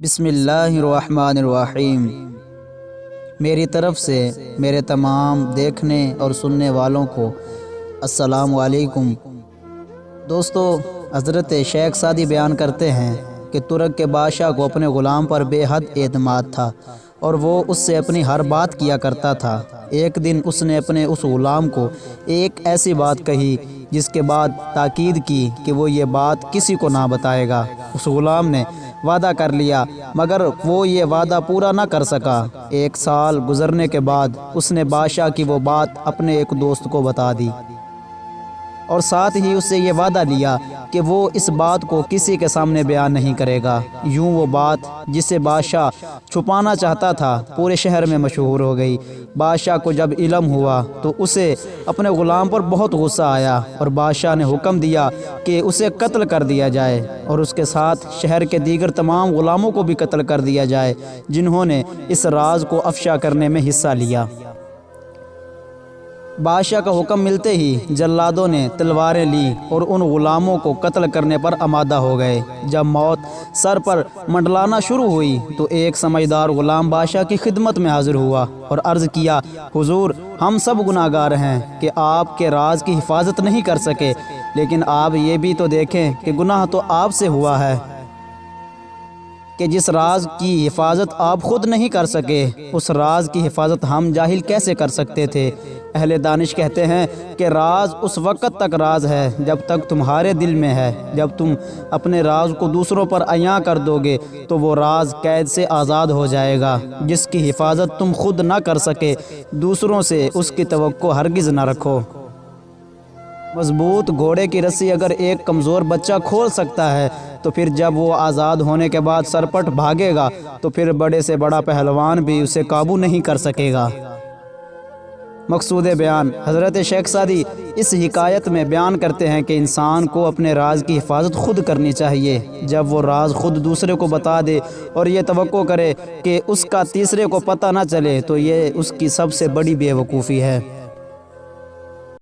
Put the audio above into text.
بسم اللہ الرحمن الرحیم۔ میری طرف سے میرے تمام دیکھنے اور سننے والوں کو السلام علیکم۔ دوستو، حضرت شیخ سادی بیان کرتے ہیں کہ ترک کے بادشاہ کو اپنے غلام پر بے حد اعتماد تھا اور وہ اس سے اپنی ہر بات کیا کرتا تھا۔ ایک دن اس نے اپنے اس غلام کو ایک ایسی بات کہی جس کے بعد تاکید کی کہ وہ یہ بات کسی کو نہ بتائے گا۔ اس غلام نے وعدہ کر لیا، مگر وہ یہ وعدہ پورا نہ کر سکا۔ 1 سال گزرنے کے بعد اس نے بادشاہ کی وہ بات اپنے ایک دوست کو بتا دی اور ساتھ ہی اس سے یہ وعدہ لیا کہ وہ اس بات کو کسی کے سامنے بیان نہیں کرے گا۔ یوں وہ بات جسے بادشاہ چھپانا چاہتا تھا پورے شہر میں مشہور ہو گئی۔ بادشاہ کو جب علم ہوا تو اسے اپنے غلام پر بہت غصہ آیا اور بادشاہ نے حکم دیا کہ اسے قتل کر دیا جائے اور اس کے ساتھ شہر کے دیگر تمام غلاموں کو بھی قتل کر دیا جائے جنہوں نے اس راز کو افشا کرنے میں حصہ لیا۔ بادشاہ کا حکم ملتے ہی جلادوں نے تلواریں لی اور ان غلاموں کو قتل کرنے پر آمادہ ہو گئے۔ جب موت سر پر منڈلانا شروع ہوئی تو ایک سمجھدار غلام بادشاہ کی خدمت میں حاضر ہوا اور عرض کیا، حضور، ہم سب گناہگار ہیں کہ آپ کے راز کی حفاظت نہیں کر سکے، لیکن آپ یہ بھی تو دیکھیں کہ گناہ تو آپ سے ہوا ہے کہ جس راز کی حفاظت آپ خود نہیں کر سکے، اس راز کی حفاظت ہم جاہل کیسے کر سکتے تھے؟ اہل دانش کہتے ہیں کہ راز اس وقت تک راز ہے جب تک تمہارے دل میں ہے۔ جب تم اپنے راز کو دوسروں پر عیاں کر دو گے تو وہ راز قید سے آزاد ہو جائے گا۔ جس کی حفاظت تم خود نہ کر سکے، دوسروں سے اس کی توقع ہرگز نہ رکھو۔ مضبوط گھوڑے کی رسی اگر ایک کمزور بچہ کھول سکتا ہے تو پھر جب وہ آزاد ہونے کے بعد سرپٹ بھاگے گا تو پھر بڑے سے بڑا پہلوان بھی اسے قابو نہیں کر سکے گا۔ مقصود بیان، حضرت شیخ سادی اس حکایت میں بیان کرتے ہیں کہ انسان کو اپنے راز کی حفاظت خود کرنی چاہیے۔ جب وہ راز خود دوسرے کو بتا دے اور یہ توقع کرے کہ اس کا تیسرے کو پتہ نہ چلے تو یہ اس کی سب سے بڑی بے وقوفی ہے۔